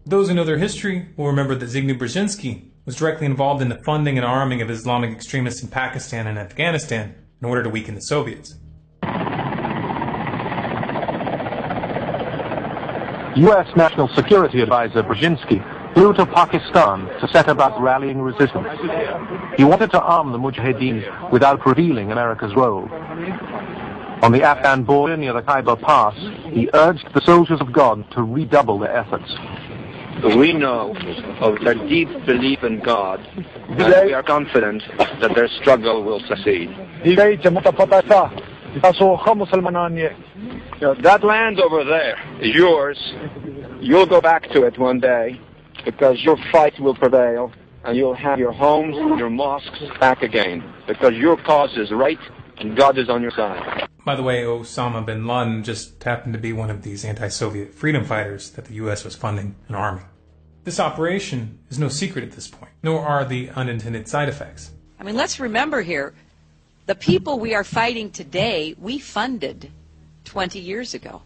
Those who know their history will remember that Zbigniew Brzezinski was directly involved in the funding and arming of Islamic extremists in Pakistan and Afghanistan in order to weaken the Soviets. U.S. National Security Advisor Brzezinski flew to Pakistan to set about rallying resistance. He wanted to arm the Mujahideen without revealing America's role. On the Afghan border near the Khyber Pass, he urged the soldiers of God to redouble their efforts. We know of their deep belief in God, and we are confident that their struggle will succeed. That land over there is yours. You'll go back to it one day because your fight will prevail and you'll have your homes and your mosques back again because your cause is right and God is on your side. By the way, Osama bin Laden just happened to be one of these anti-Soviet freedom fighters that the U.S. was funding and arming. This operation is no secret at this point, nor are the unintended side effects. I mean, let's remember here, the people we are fighting today, we funded 20 years ago.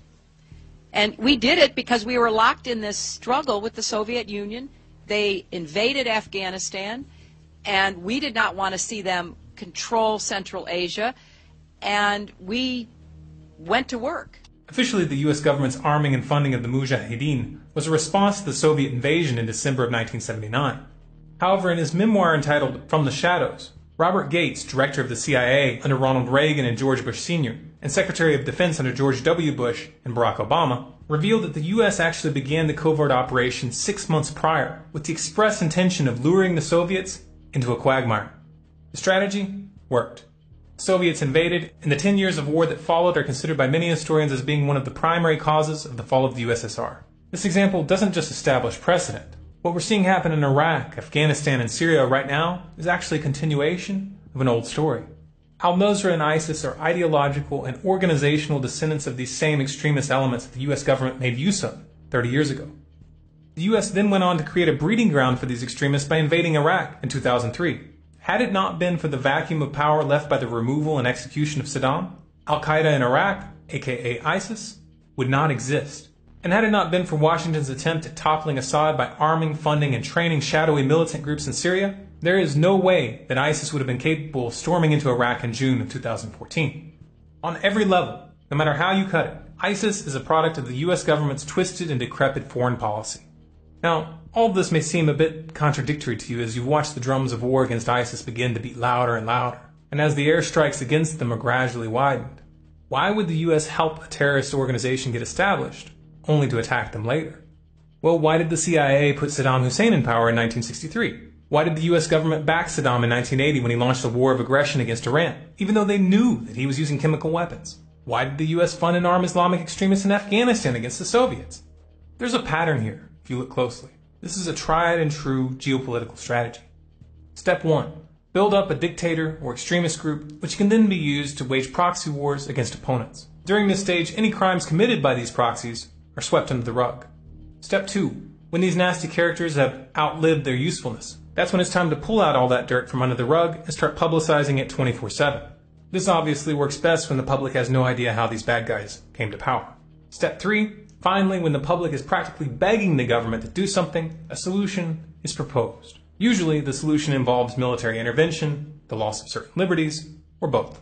And we did it because we were locked in this struggle with the Soviet Union. They invaded Afghanistan, and we did not want to see them control Central Asia, and we went to work. Officially, the U.S. government's arming and funding of the Mujahideen was a response to the Soviet invasion in December of 1979. However, in his memoir entitled From the Shadows, Robert Gates, director of the CIA under Ronald Reagan and George Bush Sr., and Secretary of Defense under George W. Bush and Barack Obama, revealed that the U.S. actually began the covert operation 6 months prior with the express intention of luring the Soviets into a quagmire. The strategy worked. The Soviets invaded, and the 10 years of war that followed are considered by many historians as being one of the primary causes of the fall of the USSR. This example doesn't just establish precedent. What we're seeing happen in Iraq, Afghanistan, and Syria right now is actually a continuation of an old story. Al-Nusra and ISIS are ideological and organizational descendants of these same extremist elements that the U.S. government made use of 30 years ago. The U.S. then went on to create a breeding ground for these extremists by invading Iraq in 2003. Had it not been for the vacuum of power left by the removal and execution of Saddam, Al-Qaeda in Iraq, aka ISIS, would not exist. And had it not been for Washington's attempt at toppling Assad by arming, funding, and training shadowy militant groups in Syria, there is no way that ISIS would have been capable of storming into Iraq in June of 2014. On every level, no matter how you cut it, ISIS is a product of the U.S. government's twisted and decrepit foreign policy. Now, all of this may seem a bit contradictory to you as you watch the drums of war against ISIS begin to beat louder and louder, and as the airstrikes against them are gradually widened. Why would the U.S. help a terrorist organization get established, only to attack them later? Well, why did the CIA put Saddam Hussein in power in 1963? Why did the U.S. government back Saddam in 1980 when he launched a war of aggression against Iran, even though they knew that he was using chemical weapons? Why did the U.S. fund and arm Islamic extremists in Afghanistan against the Soviets? There's a pattern here, if you look closely. This is a tried and true geopolitical strategy. Step 1. Build up a dictator or extremist group which can then be used to wage proxy wars against opponents. During this stage, any crimes committed by these proxies are swept under the rug. Step 2. When these nasty characters have outlived their usefulness, that's when it's time to pull out all that dirt from under the rug and start publicizing it 24/7. This obviously works best when the public has no idea how these bad guys came to power. Step 3. Finally, when the public is practically begging the government to do something, a solution is proposed. Usually, the solution involves military intervention, the loss of certain liberties, or both.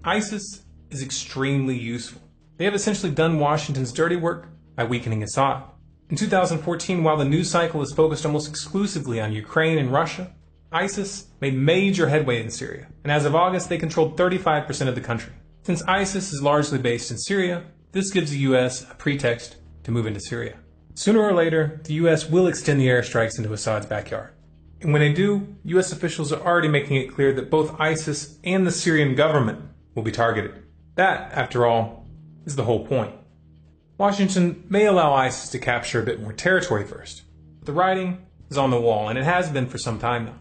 ISIS is extremely useful. They have essentially done Washington's dirty work by weakening Assad. In 2014, while the news cycle is focused almost exclusively on Ukraine and Russia, ISIS made major headway in Syria, and as of August, they controlled 35% of the country. Since ISIS is largely based in Syria, this gives the U.S. a pretext to move into Syria. Sooner or later, the U.S. will extend the airstrikes into Assad's backyard. And when they do, U.S. officials are already making it clear that both ISIS and the Syrian government will be targeted. That, after all, is the whole point. Washington may allow ISIS to capture a bit more territory first, but the writing is on the wall, and it has been for some time now.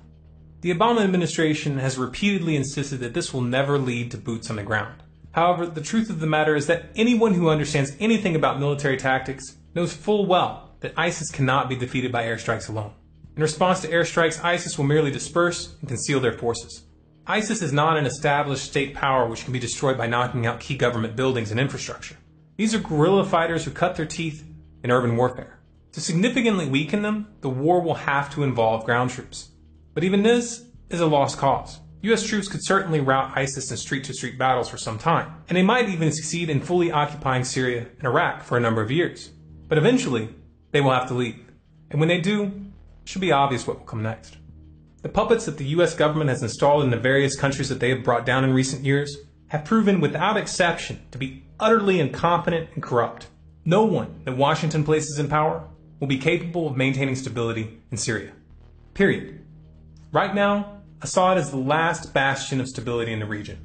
The Obama administration has repeatedly insisted that this will never lead to boots on the ground. However, the truth of the matter is that anyone who understands anything about military tactics knows full well that ISIS cannot be defeated by airstrikes alone. In response to airstrikes, ISIS will merely disperse and conceal their forces. ISIS is not an established state power which can be destroyed by knocking out key government buildings and infrastructure. These are guerrilla fighters who cut their teeth in urban warfare. To significantly weaken them, the war will have to involve ground troops. But even this is a lost cause. U.S. troops could certainly rout ISIS in street-to-street battles for some time, and they might even succeed in fully occupying Syria and Iraq for a number of years. But eventually, they will have to leave. And when they do, it should be obvious what will come next. The puppets that the U.S. government has installed in the various countries that they have brought down in recent years have proven without exception to be utterly incompetent and corrupt. No one that Washington places in power will be capable of maintaining stability in Syria. Period. Right now, Assad is the last bastion of stability in the region.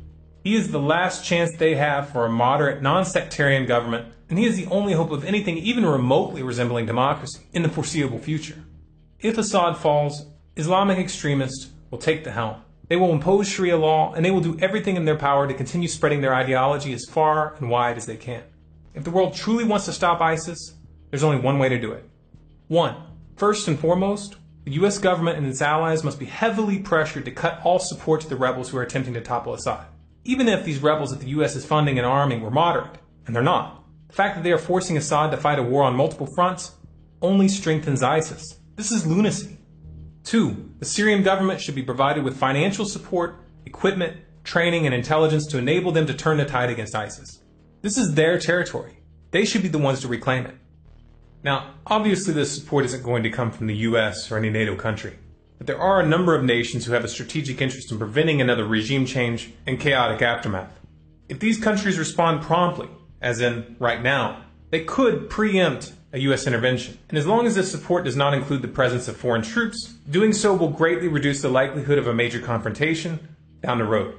He is the last chance they have for a moderate, non-sectarian government, and he is the only hope of anything even remotely resembling democracy in the foreseeable future. If Assad falls, Islamic extremists will take the helm. They will impose Sharia law, and they will do everything in their power to continue spreading their ideology as far and wide as they can. If the world truly wants to stop ISIS, there's only one way to do it. 1. First and foremost, the U.S. government and its allies must be heavily pressured to cut all support to the rebels who are attempting to topple Assad. Even if these rebels that the U.S. is funding and arming were moderate, and they're not. The fact that they are forcing Assad to fight a war on multiple fronts only strengthens ISIS. This is lunacy. 2. The Syrian government should be provided with financial support, equipment, training, and intelligence to enable them to turn the tide against ISIS. This is their territory. They should be the ones to reclaim it. Now, obviously this support isn't going to come from the US or any NATO country, but there are a number of nations who have a strategic interest in preventing another regime change and chaotic aftermath. If these countries respond promptly, as in right now, they could preempt a US intervention. And as long as this support does not include the presence of foreign troops, doing so will greatly reduce the likelihood of a major confrontation down the road.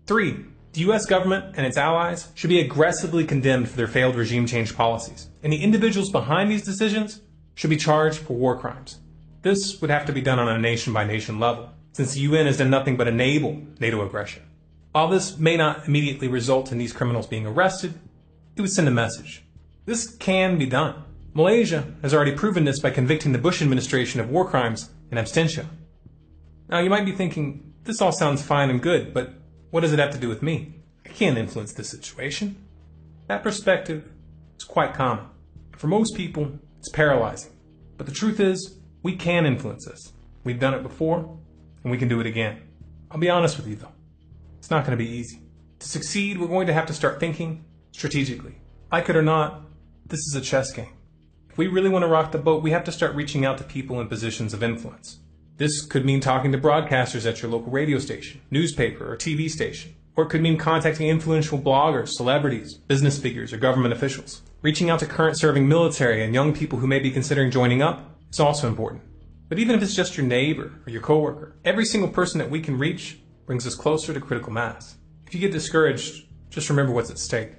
3. The U.S. government and its allies should be aggressively condemned for their failed regime change policies, and the individuals behind these decisions should be charged for war crimes. This would have to be done on a nation-by-nation level, since the UN has done nothing but enable NATO aggression. While this may not immediately result in these criminals being arrested, it would send a message. This can be done. Malaysia has already proven this by convicting the Bush administration of war crimes in absentia. Now you might be thinking, this all sounds fine and good, but what does it have to do with me? I can't influence this situation. That perspective is quite common. For most people, it's paralyzing. But the truth is, we can influence this. We've done it before, and we can do it again. I'll be honest with you though, it's not going to be easy. To succeed, we're going to have to start thinking strategically. Like it or not, this is a chess game. If we really want to rock the boat, we have to start reaching out to people in positions of influence. This could mean talking to broadcasters at your local radio station, newspaper, or TV station. Or it could mean contacting influential bloggers, celebrities, business figures, or government officials. Reaching out to current serving military and young people who may be considering joining up is also important. But even if it's just your neighbor or your coworker, every single person that we can reach brings us closer to critical mass. If you get discouraged, just remember what's at stake.